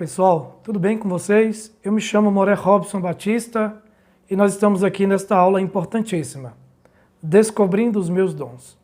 pessoal, tudo bem com vocês? Eu me chamo Moré Robson Batista e nós estamos aqui nesta aula importantíssima, Descobrindo os Meus Dons.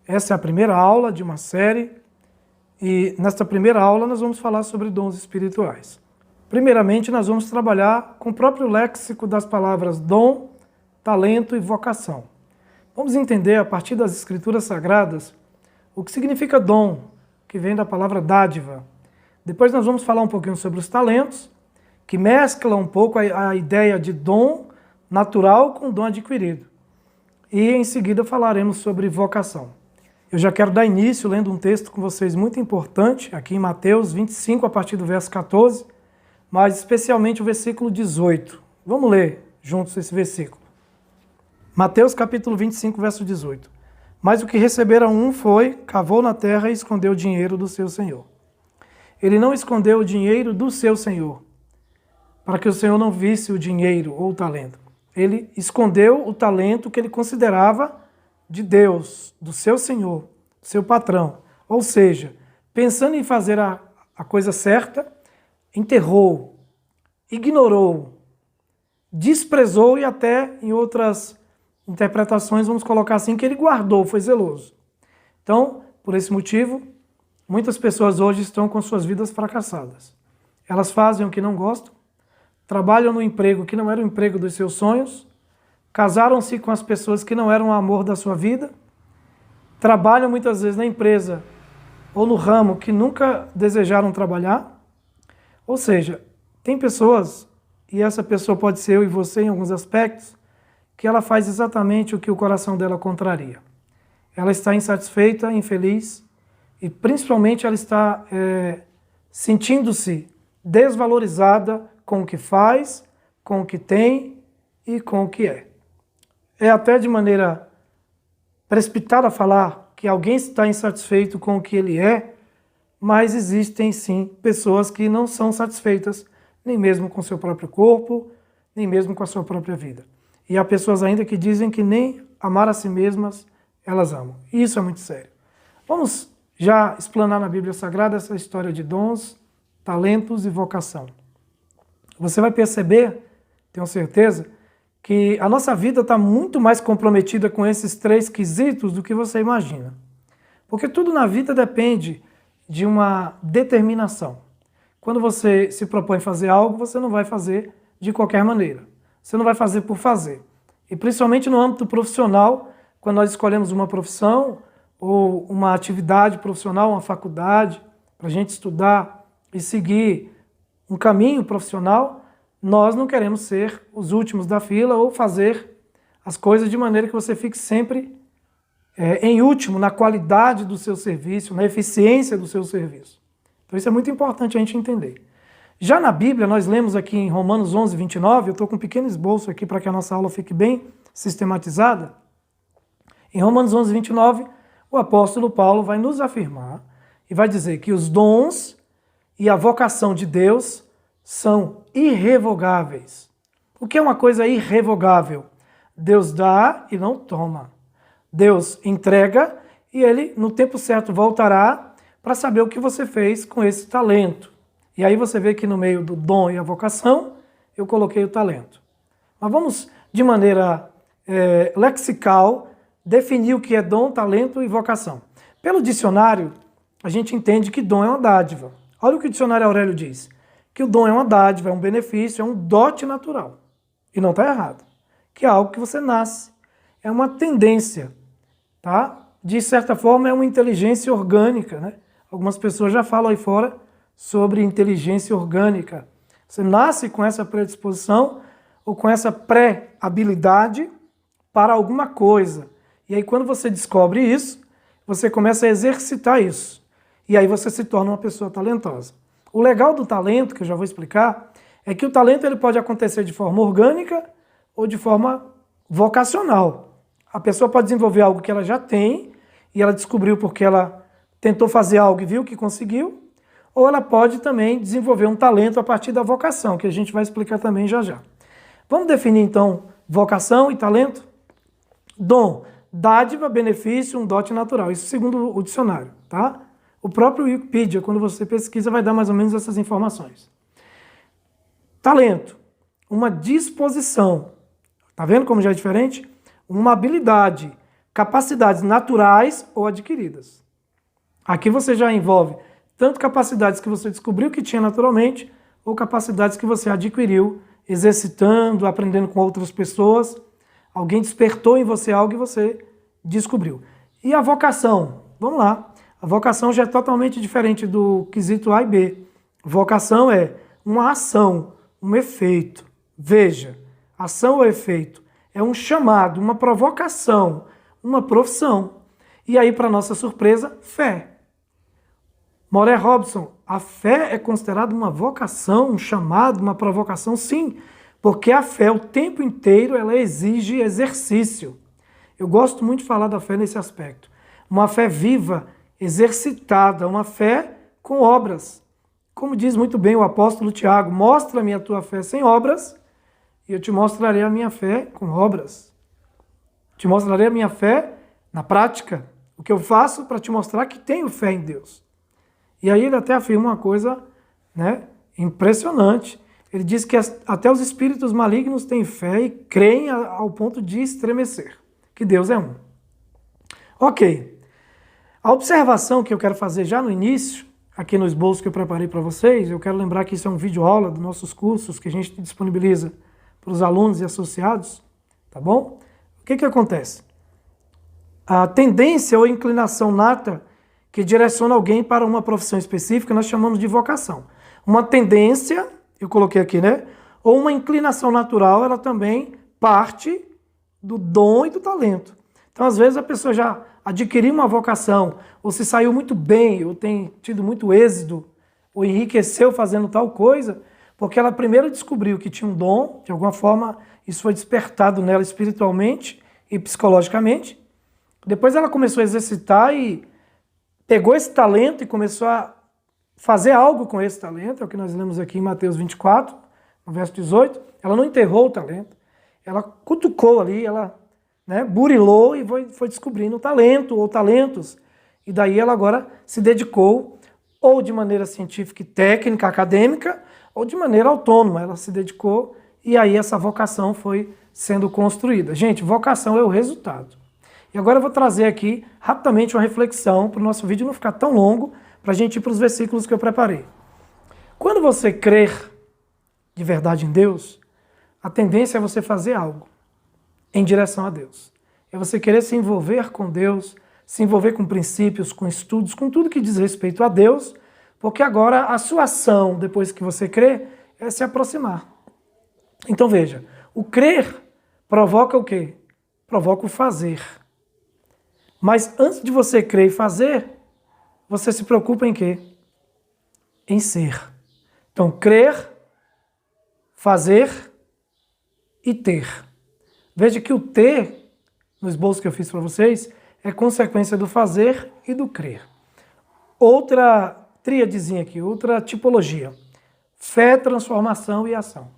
Essa é a primeira aula de uma série e nesta primeira aula nós vamos falar sobre dons espirituais. Primeiramente, nós vamos trabalhar com o próprio léxico das palavras dom, talento e vocação. Vamos entender a partir das Escrituras Sagradas o que significa dom, que vem da palavra dádiva. Depois nós vamos falar um pouquinho sobre os talentos, que mesclam um pouco a ideia de dom natural com dom adquirido. E em seguida falaremos sobre vocação. Eu já quero dar início lendo um texto com vocês muito importante, aqui em Mateus 25, a partir do verso 14, mas especialmente o versículo 18. Vamos ler juntos esse versículo. Mateus capítulo 25, verso 18. Mas o que recebera um foi, cavou na terra e escondeu o dinheiro do seu senhor. Ele não escondeu o dinheiro do seu senhor, para que o senhor não visse o dinheiro ou o talento. Ele escondeu o talento que ele considerava de Deus, do seu senhor, do seu patrão. Ou seja, pensando em fazer a coisa certa, enterrou, ignorou, desprezou e até em outras interpretações vamos colocar assim que ele guardou, foi zeloso. Então, por esse motivo, muitas pessoas hoje estão com suas vidas fracassadas. Elas fazem o que não gostam, trabalham no emprego que não era o emprego dos seus sonhos, casaram-se com as pessoas que não eram o amor da sua vida, trabalham muitas vezes na empresa ou no ramo que nunca desejaram trabalhar. Ou seja, tem pessoas, e essa pessoa pode ser eu e você em alguns aspectos, que ela faz exatamente o que o coração dela contraria. Ela está insatisfeita, infeliz, e principalmente ela está sentindo-se desvalorizada com o que faz, com o que tem e com o que é. É até de maneira precipitada falar que alguém está insatisfeito com o que ele é, mas existem sim pessoas que não são satisfeitas nem mesmo com seu próprio corpo, nem mesmo com a sua própria vida. E há pessoas ainda que dizem que nem amar a si mesmas elas amam. E isso é muito sério. Vamos já explanar na Bíblia Sagrada essa história de dons, talentos e vocação. Você vai perceber, tenho certeza, que a nossa vida está muito mais comprometida com esses três quesitos do que você imagina. Porque tudo na vida depende de uma determinação. Quando você se propõe fazer algo, você não vai fazer de qualquer maneira. Você não vai fazer por fazer. E principalmente no âmbito profissional, quando nós escolhemos uma profissão ou uma atividade profissional, uma faculdade, para a gente estudar e seguir um caminho profissional, nós não queremos ser os últimos da fila ou fazer as coisas de maneira que você fique sempre em último na qualidade do seu serviço, na eficiência do seu serviço. Então isso é muito importante a gente entender. Já na Bíblia, nós lemos aqui em Romanos 11, 29, eu estou com um pequeno esboço aqui para que a nossa aula fique bem sistematizada. Em Romanos 11, 29, o apóstolo Paulo vai nos afirmar e vai dizer que os dons e a vocação de Deus são irrevogáveis. O que é uma coisa irrevogável? Deus dá e não toma. Deus entrega e ele, no tempo certo, voltará para saber o que você fez com esse talento. E aí você vê que no meio do dom e a vocação, eu coloquei o talento. Mas vamos, de maneira lexical, definir o que é dom, talento e vocação. Pelo dicionário, a gente entende que dom é uma dádiva. Olha o que o dicionário Aurélio diz. Que o dom é uma dádiva, é um benefício, é um dote natural. E não está errado. Que é algo que você nasce. É uma tendência. Tá? De certa forma, é uma inteligência orgânica. Né? Algumas pessoas já falam aí fora sobre inteligência orgânica. Você nasce com essa predisposição ou com essa pré-habilidade para alguma coisa. E aí quando você descobre isso, você começa a exercitar isso. E aí você se torna uma pessoa talentosa. O legal do talento, que eu já vou explicar, é que o talento ele pode acontecer de forma orgânica ou de forma vocacional. A pessoa pode desenvolver algo que ela já tem e ela descobriu porque ela tentou fazer algo e viu que conseguiu, ou ela pode também desenvolver um talento a partir da vocação, que a gente vai explicar também já já. Vamos definir então vocação e talento? Dom, dádiva, benefício, um dote natural. Isso segundo o dicionário, tá? O próprio Wikipedia, quando você pesquisa, vai dar mais ou menos essas informações. Talento, uma disposição. Tá vendo como já é diferente? Uma habilidade, capacidades naturais ou adquiridas. Aqui você já envolve tanto capacidades que você descobriu que tinha naturalmente, ou capacidades que você adquiriu exercitando, aprendendo com outras pessoas. Alguém despertou em você algo e você descobriu. E a vocação? Vamos lá. A vocação já é totalmente diferente do quesito A e B. Vocação é uma ação, um efeito. Veja, ação ou efeito é um chamado, uma provocação, uma profissão. E aí, para nossa surpresa, fé. Moré Robson, a fé é considerada uma vocação, um chamado, uma provocação? Sim, porque a fé o tempo inteiro ela exige exercício. Eu gosto muito de falar da fé nesse aspecto. Uma fé viva, exercitada, uma fé com obras. Como diz muito bem o apóstolo Tiago, mostra-me a tua fé sem obras e eu te mostrarei a minha fé com obras. Te mostrarei a minha fé na prática, o que eu faço para te mostrar que tenho fé em Deus. E aí ele até afirma uma coisa, né, impressionante. Ele diz que até os espíritos malignos têm fé e creem ao ponto de estremecer, que Deus é um. Ok. A observação que eu quero fazer já no início, aqui no esboço que eu preparei para vocês, eu quero lembrar que isso é um vídeo-aula dos nossos cursos que a gente disponibiliza para os alunos e associados, tá bom? O que acontece? A tendência ou inclinação nata que direciona alguém para uma profissão específica, nós chamamos de vocação. Uma tendência, eu coloquei aqui, né? Ou uma inclinação natural, ela também parte do dom e do talento. Então, às vezes, a pessoa já adquiriu uma vocação, ou se saiu muito bem, ou tem tido muito êxito, ou enriqueceu fazendo tal coisa, porque ela primeiro descobriu que tinha um dom, de alguma forma isso foi despertado nela espiritualmente e psicologicamente. Depois ela começou a exercitar e pegou esse talento e começou a fazer algo com esse talento, é o que nós lemos aqui em Mateus 24, no verso 18. Ela não enterrou o talento, ela cutucou ali, ela, né, burilou e foi descobrindo o talento ou talentos. E daí ela agora se dedicou, ou de maneira científica e técnica, acadêmica, ou de maneira autônoma. Ela se dedicou e aí essa vocação foi sendo construída. Gente, vocação é o resultado. E agora eu vou trazer aqui rapidamente uma reflexão para o nosso vídeo não ficar tão longo, para a gente ir para os versículos que eu preparei. Quando você crer de verdade em Deus, a tendência é você fazer algo em direção a Deus. É você querer se envolver com Deus, se envolver com princípios, com estudos, com tudo que diz respeito a Deus, porque agora a sua ação, depois que você crê, é se aproximar. Então veja, o crer provoca o quê? Provoca o fazer. Mas antes de você crer e fazer, você se preocupa em quê? Em ser. Então, crer, fazer e ter. Veja que o ter, no esboço que eu fiz para vocês, é consequência do fazer e do crer. Outra tríadezinha aqui, outra tipologia. Fé, transformação e ação.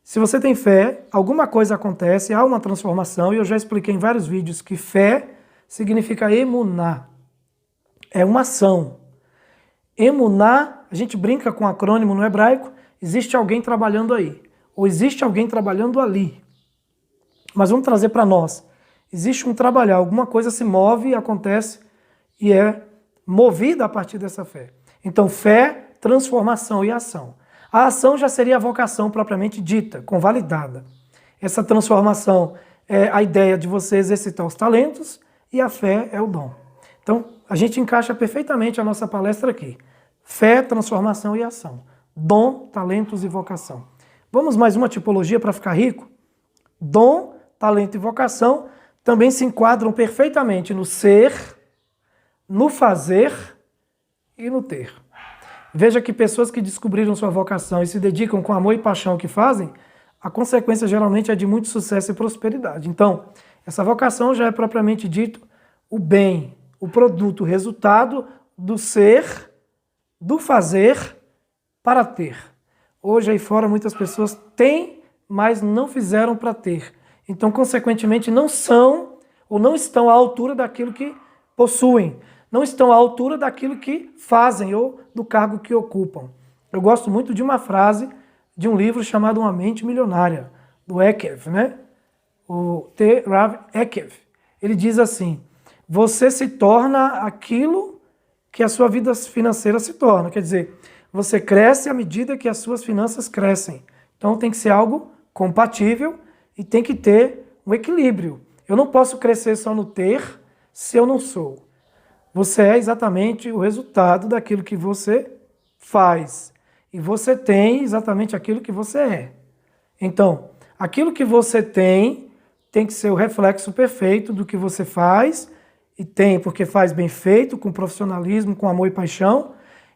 Se você tem fé, alguma coisa acontece, há uma transformação, e eu já expliquei em vários vídeos que fé significa emuná. É uma ação. Emuná, a gente brinca com acrônimo no hebraico, existe alguém trabalhando aí, ou existe alguém trabalhando ali. Mas vamos trazer para nós. Existe um trabalhar, alguma coisa se move e acontece e é movida a partir dessa fé. Então, fé, transformação e ação. A ação já seria a vocação propriamente dita, convalidada. Essa transformação é a ideia de você exercitar os talentos e a fé é o dom. Então, a gente encaixa perfeitamente a nossa palestra aqui. Fé, transformação e ação. Dom, talentos e vocação. Vamos mais uma tipologia para ficar rico? Dom, talento e vocação também se enquadram perfeitamente no ser, no fazer e no ter. Veja que pessoas que descobriram sua vocação e se dedicam com amor e paixão ao que fazem, a consequência geralmente é de muito sucesso e prosperidade. Então, essa vocação já é propriamente dito o bem, o produto, o resultado do ser, do fazer para ter. Hoje aí fora muitas pessoas têm, mas não fizeram para ter. Então, consequentemente, não são ou não estão à altura daquilo que possuem. Não estão à altura daquilo que fazem ou do cargo que ocupam. Eu gosto muito de uma frase de um livro chamado Uma Mente Milionária, do Ekev, né? O T. Rav Ekev. Ele diz assim: você se torna aquilo que a sua vida financeira se torna. Quer dizer, você cresce à medida que as suas finanças crescem. Então tem que ser algo compatível e tem que ter um equilíbrio. Eu não posso crescer só no ter se eu não sou. Você é exatamente o resultado daquilo que você faz. E você tem exatamente aquilo que você é. Então, aquilo que você tem que ser o reflexo perfeito do que você faz, e tem porque faz bem feito, com profissionalismo, com amor e paixão,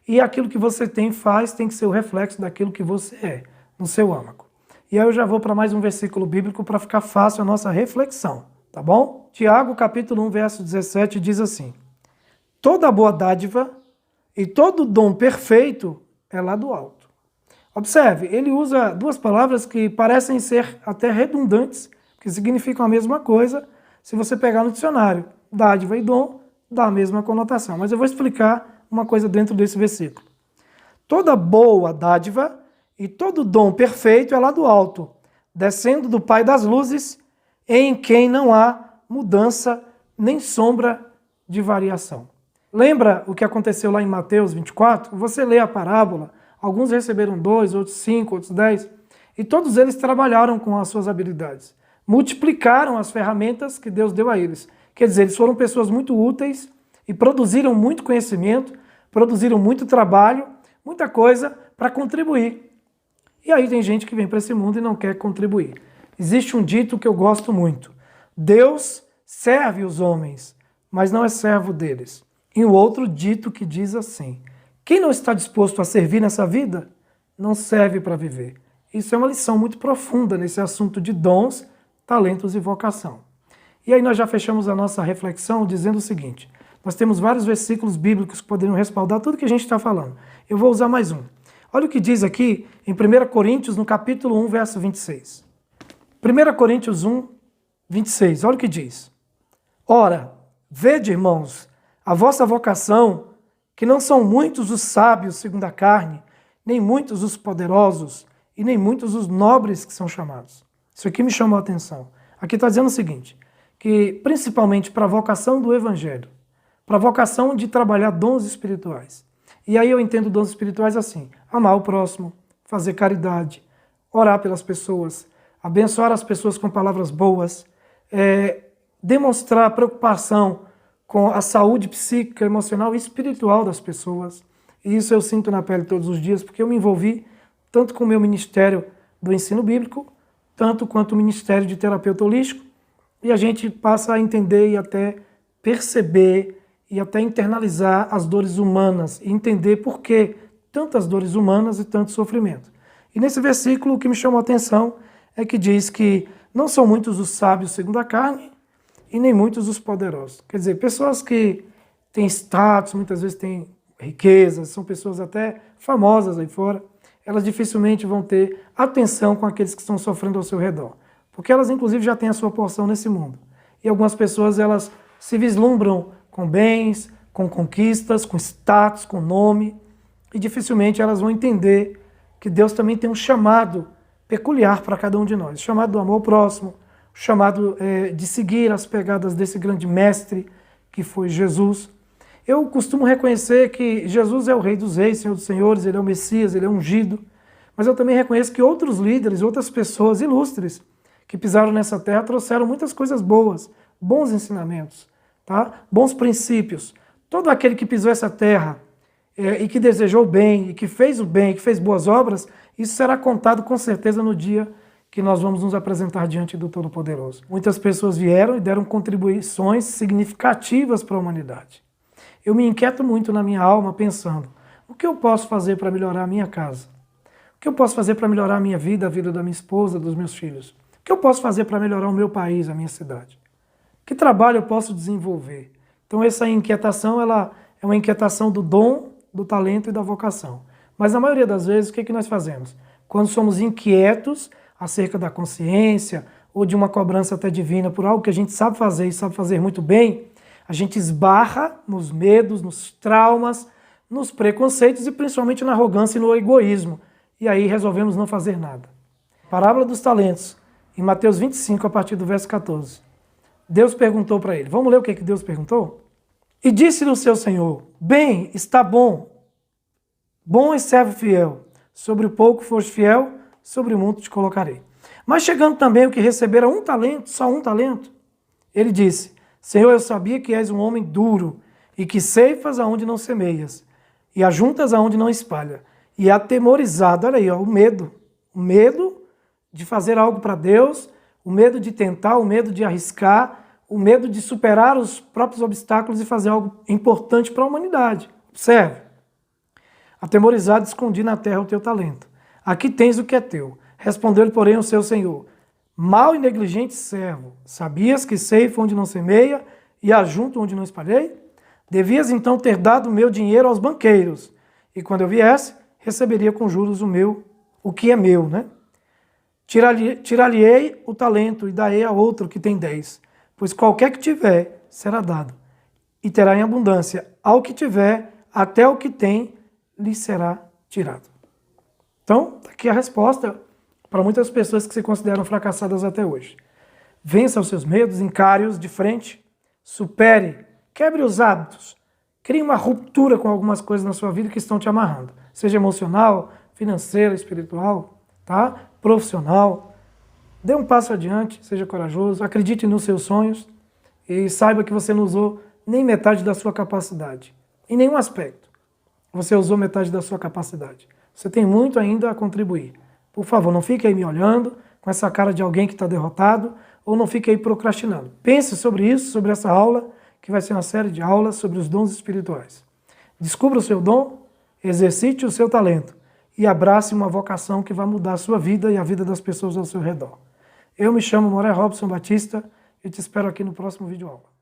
e aquilo que você tem que ser o reflexo daquilo que você é, no seu âmago. E aí eu já vou para mais um versículo bíblico para ficar fácil a nossa reflexão, tá bom? Tiago, capítulo 1, verso 17, diz assim: toda boa dádiva e todo dom perfeito é lá do alto. Observe, ele usa duas palavras que parecem ser até redundantes, que significam a mesma coisa se você pegar no dicionário. Dádiva e dom dá a mesma conotação. Mas eu vou explicar uma coisa dentro desse versículo. Toda boa dádiva e todo dom perfeito é lá do alto, descendo do Pai das luzes, em quem não há mudança nem sombra de variação. Lembra o que aconteceu lá em Mateus 24? Você lê a parábola, alguns receberam 2, outros 5, outros 10, e todos eles trabalharam com as suas habilidades. Multiplicaram as ferramentas que Deus deu a eles. Quer dizer, eles foram pessoas muito úteis e produziram muito conhecimento, produziram muito trabalho, muita coisa para contribuir. E aí tem gente que vem para esse mundo e não quer contribuir. Existe um dito que eu gosto muito: Deus serve os homens, mas não é servo deles. E o outro dito que diz assim: quem não está disposto a servir nessa vida, não serve para viver. Isso é uma lição muito profunda nesse assunto de dons, talentos e vocação. E aí nós já fechamos a nossa reflexão dizendo o seguinte: nós temos vários versículos bíblicos que poderiam respaldar tudo que a gente está falando. Eu vou usar mais um. Olha o que diz aqui em 1 Coríntios, no capítulo 1, verso 26. 1 Coríntios 1, 26, olha o que diz. Ora, vede, irmãos, a vossa vocação, que não são muitos os sábios segundo a carne, nem muitos os poderosos, e nem muitos os nobres que são chamados. Isso aqui me chamou a atenção. Aqui está dizendo o seguinte, que principalmente para a vocação do evangelho, para a vocação de trabalhar dons espirituais. E aí eu entendo dons espirituais assim: amar o próximo, fazer caridade, orar pelas pessoas, abençoar as pessoas com palavras boas, demonstrar preocupação com a saúde psíquica, emocional e espiritual das pessoas. E isso eu sinto na pele todos os dias, porque eu me envolvi tanto com o meu ministério do ensino bíblico, tanto quanto o ministério de terapeuta holístico, e a gente passa a entender e até perceber e até internalizar as dores humanas e entender por que tantas dores humanas e tanto sofrimento. E nesse versículo o que me chamou a atenção é que diz que não são muitos os sábios segundo a carne e nem muitos os poderosos. Quer dizer, pessoas que têm status, muitas vezes têm riquezas, são pessoas até famosas aí fora, elas dificilmente vão ter atenção com aqueles que estão sofrendo ao seu redor. Porque elas, inclusive, já têm a sua porção nesse mundo. E algumas pessoas, elas se vislumbram com bens, com conquistas, com status, com nome, e dificilmente elas vão entender que Deus também tem um chamado peculiar para cada um de nós. O chamado do amor ao próximo, o chamado de seguir as pegadas desse grande mestre que foi Jesus. Eu costumo reconhecer que Jesus é o Rei dos Reis, Senhor dos Senhores, Ele é o Messias, Ele é ungido, mas eu também reconheço que outros líderes, outras pessoas ilustres que pisaram nessa terra trouxeram muitas coisas boas, bons ensinamentos, tá? Bons princípios. Todo aquele que pisou essa terra e que desejou o bem, e que fez o bem, e que fez boas obras, isso será contado com certeza no dia que nós vamos nos apresentar diante do Todo-Poderoso. Muitas pessoas vieram e deram contribuições significativas para a humanidade. Eu me inquieto muito na minha alma pensando: o que eu posso fazer para melhorar a minha casa? O que eu posso fazer para melhorar a minha vida, a vida da minha esposa, dos meus filhos? O que eu posso fazer para melhorar o meu país, a minha cidade? Que trabalho eu posso desenvolver? Então essa inquietação, ela é uma inquietação do dom, do talento e da vocação. Mas na maioria das vezes, o que nós fazemos? Quando somos inquietos acerca da consciência ou de uma cobrança até divina por algo que a gente sabe fazer e sabe fazer muito bem, a gente esbarra nos medos, nos traumas, nos preconceitos e principalmente na arrogância e no egoísmo. e aí resolvemos não fazer nada. Parábola dos talentos, em Mateus 25, a partir do verso 14. Deus perguntou para ele. Vamos ler o que Deus perguntou? E disse-lhe o seu senhor: bem, está bom, bom e servo fiel. Sobre o pouco foste fiel, sobre o muito te colocarei. Mas chegando também o que recebera um talento, só um talento, ele disse: Senhor, eu sabia que és um homem duro, e que ceifas aonde não semeias, e ajuntas aonde não espalha. E atemorizado, olha aí, ó, o medo de fazer algo para Deus, o medo de tentar, o medo de arriscar, o medo de superar os próprios obstáculos e fazer algo importante para a humanidade. Observe. Atemorizado, escondi na terra o teu talento. Aqui tens o que é teu. Respondeu-lhe, porém, o seu senhor: mau e negligente servo, sabias que ceifo onde não semeia e ajunto onde não espalhei? Devias então ter dado o meu dinheiro aos banqueiros, e quando eu viesse, receberia com juros o que é meu, né? Tirar-lhe-ei o talento e darei a outro que tem 10, pois qualquer que tiver será dado, e terá em abundância. Ao que tiver, até o que tem, lhe será tirado. Então, aqui a resposta para muitas pessoas que se consideram fracassadas até hoje. Vença os seus medos, encare-os de frente, supere, quebre os hábitos, crie uma ruptura com algumas coisas na sua vida que estão te amarrando, seja emocional, financeira, espiritual, tá? Profissional. Dê um passo adiante, seja corajoso, acredite nos seus sonhos e saiba que você não usou nem metade da sua capacidade, em nenhum aspecto. Você usou metade da sua capacidade. Você tem muito ainda a contribuir. Por favor, não fique aí me olhando com essa cara de alguém que está derrotado, ou não fique aí procrastinando. Pense sobre isso, sobre essa aula, que vai ser uma série de aulas sobre os dons espirituais. Descubra o seu dom, exercite o seu talento e abrace uma vocação que vai mudar a sua vida e a vida das pessoas ao seu redor. Eu me chamo Moré Robson Batista e te espero aqui no próximo vídeo aula.